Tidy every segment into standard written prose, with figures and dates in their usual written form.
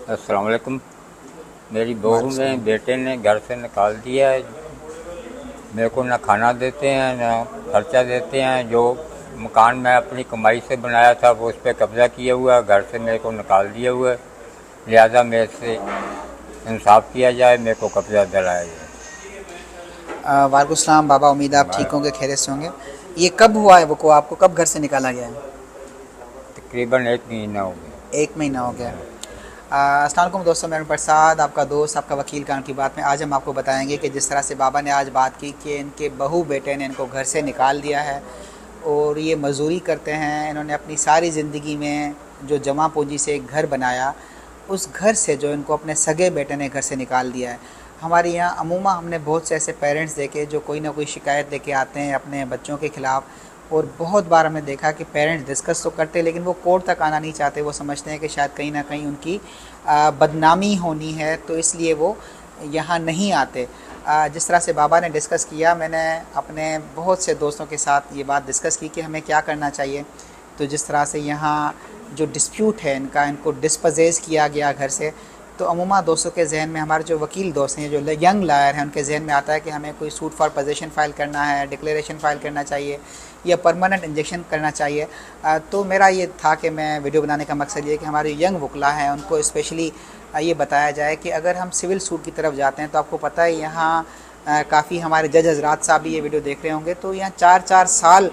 अस्सलाम वालेकुम। मेरी बहू ने वालेकुम। बेटे ने घर से निकाल दिया है। मेरे को ना खाना देते हैं ना खर्चा देते हैं। जो मकान मैं अपनी कमाई से बनाया था वो उस पर कब्ज़ा किया हुआ है। घर से मेरे को निकाल दिया हुआ है। लिहाजा मेरे से इंसाफ किया जाए, मेरे को कब्ज़ा दिलाया जाए। वालेकुम सलाम बाबा, उम्मीद है आप ठीक होंगे, खैरियत से होंगे। ये कब हुआ है, वो आपको कब घर से निकाला गया है? तकरीबन 1 महीना हो गया। 1 महीना हो गया। अस्सलाम वालेकुम दोस्तों, मैं प्रसाद, आपका दोस्त, आपका वकील कान की बात में। आज हम आपको बताएंगे कि जिस तरह से बाबा ने आज बात की कि इनके बहू बेटे ने इनको घर से निकाल दिया है और ये मजदूरी करते हैं। इन्होंने अपनी सारी ज़िंदगी में जो जमा पूंजी से एक घर बनाया, उस घर से जो इनको अपने सगे बेटे ने घर से निकाल दिया है। हमारे यहाँ अमूमा हमने बहुत से ऐसे पेरेंट्स देखे जो कोई ना कोई शिकायत लेके आते हैं अपने बच्चों के ख़िलाफ़। और बहुत बार हमने देखा कि पेरेंट्स डिस्कस तो करते हैं लेकिन वो कोर्ट तक आना नहीं चाहते। वो समझते हैं कि शायद कहीं ना कहीं उनकी बदनामी होनी है, तो इसलिए वो यहाँ नहीं आते। जिस तरह से बाबा ने डिस्कस किया, मैंने अपने बहुत से दोस्तों के साथ ये बात डिस्कस की कि हमें क्या करना चाहिए। तो जिस तरह से यहाँ जो डिस्प्यूट है इनका, इनको डिस्पोजेस किया गया घर से, तो अमूमा दोस्तों के जहन में, हमारे जो वकील दोस्त हैं, जो यंग लायर हैं, उनके जहन में आता है कि हमें कोई सूट फॉर पोजेशन फ़ाइल करना है, डिक्लेरेशन फ़ाइल करना चाहिए या परमानेंट इंजेक्शन करना चाहिए। तो मेरा ये था कि मैं वीडियो बनाने का मकसद ये कि हमारे यंग वकला हैं उनको स्पेशली ये बताया जाए कि अगर हम सिविल सूट की तरफ जाते हैं तो आपको पता है यहाँ काफ़ी हमारे जज हजरात साहब भी ये वीडियो देख रहे होंगे, तो यहाँ 4-4 साल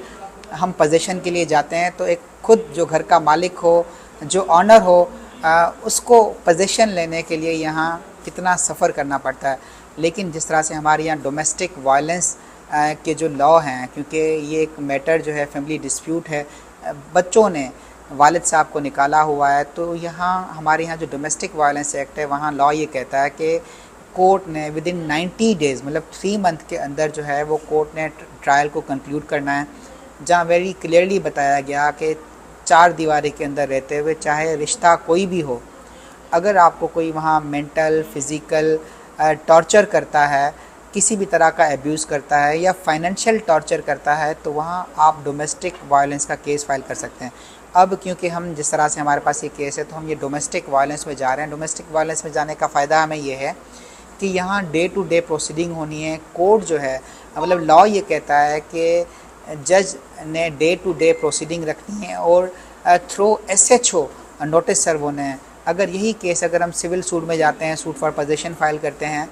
हम पोजीशन के लिए जाते हैं। तो एक खुद जो घर का मालिक हो, जो ऑनर हो, उसको पोजीशन लेने के लिए यहाँ कितना सफ़र करना पड़ता है। लेकिन जिस तरह से हमारे यहाँ डोमेस्टिक वायलेंस के जो लॉ हैं, क्योंकि ये एक मैटर जो है फैमिली डिस्प्यूट है, बच्चों ने वालिद साहब को निकाला हुआ है, तो यहाँ हमारे यहाँ जो डोमेस्टिक वायलेंस एक्ट है, वहाँ लॉ ये कहता है कि कोर्ट ने विद इन 90 डेज़, मतलब 3 मंथ के अंदर जो है वो कोर्ट ने ट्रायल को कंक्लूड करना है। जहाँ वेरी क्लियरली बताया गया कि 4 दीवारी के अंदर रहते हुए, चाहे रिश्ता कोई भी हो, अगर आपको कोई वहाँ मेंटल फिज़िकल टॉर्चर करता है, किसी भी तरह का एब्यूज़ करता है या फाइनेंशियल टॉर्चर करता है, तो वहाँ आप डोमेस्टिक वायलेंस का केस फाइल कर सकते हैं। अब क्योंकि हम जिस तरह से हमारे पास ये केस है, तो हम ये डोमेस्टिक वायलेंस में जा रहे हैं। डोमेस्टिक वायलेंस में जाने का फ़ायदा हमें ये है कि यहाँ डे टू डे प्रोसीडिंग होनी है। कोर्ट जो है, मतलब लॉ ये कहता है कि जज ने डे टू डे प्रोसीडिंग रखनी है और थ्रू SHO नोटिस सर्व होने हैं। अगर यही केस अगर हम सिविल सूट में जाते हैं, सूट फॉर पोजीशन फाइल करते हैं,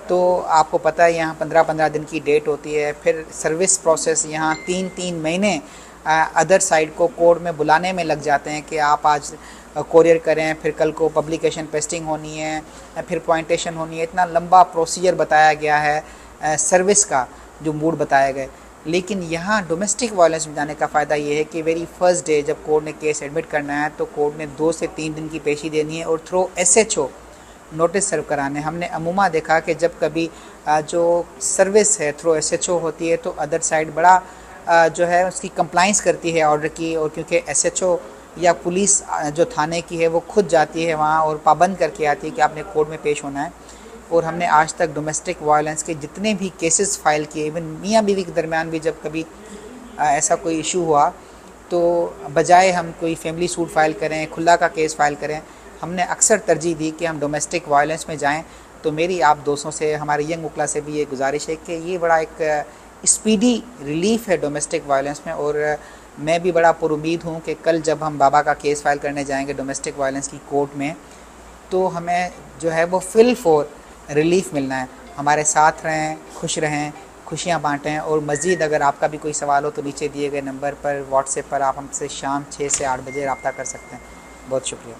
तो आपको पता है यहाँ 15-15 दिन की डेट होती है। फिर सर्विस प्रोसेस यहाँ 3-3 महीने अदर साइड को कोर्ट में बुलाने में लग जाते हैं कि आप आज कोरियर करें, फिर कल को पब्लिकेशन पेस्टिंग होनी है, फिर पॉइंटेशन होनी है। इतना लंबा प्रोसीजर बताया गया है सर्विस का, जो मूड बताए गए। लेकिन यहाँ डोमेस्टिक वायलेंस में जाने का फ़ायदा ये है कि वेरी फर्स्ट डे जब कोर्ट ने केस एडमिट करना है, तो कोर्ट ने 2 से 3 दिन की पेशी देनी है और थ्रू SHO नोटिस सर्व कराने। हमने अमूमा देखा कि जब कभी जो सर्विस है थ्रू SHO होती है, तो अदर साइड बड़ा जो है उसकी कंप्लाइंस करती है ऑर्डर की, और क्योंकि SHO या पुलिस जो थाने की है वो खुद जाती है वहाँ और पाबंद करके आती है कि आपने कोर्ट में पेश होना है। और हमने आज तक डोमेस्टिक वायलेंस के जितने भी केसेस फ़ाइल किए, इवन मियाँ बीवी के दरमियान भी जब कभी ऐसा कोई इशू हुआ, तो बजाय हम कोई फैमिली सूट फ़ाइल करें, खुला का केस फ़ाइल करें, हमने अक्सर तरजीह दी कि हम डोमेस्टिक वायलेंस में जाएं। तो मेरी आप दोस्तों से, हमारे यंग वकला से भी ये गुजारिश है कि ये बड़ा एक स्पीडी रिलीफ़ है डोमेस्टिक वायलेंस में। और मैं भी बड़ा पुरुमीद हूँ कि कल जब हम बाबा का केस फ़ाइल करने जाएंगे डोमेस्टिक वायलेंस की कोर्ट में, तो हमें जो है वो फिल फॉर रिलीफ़ मिलना है। हमारे साथ रहें, खुश रहें, खुशियाँ बाँटें। और मज़ीद अगर आपका भी कोई सवाल हो तो नीचे दिए गए नंबर पर व्हाट्सएप पर आप हमसे शाम 6 से 8 बजे रब्ता कर सकते हैं। बहुत शुक्रिया।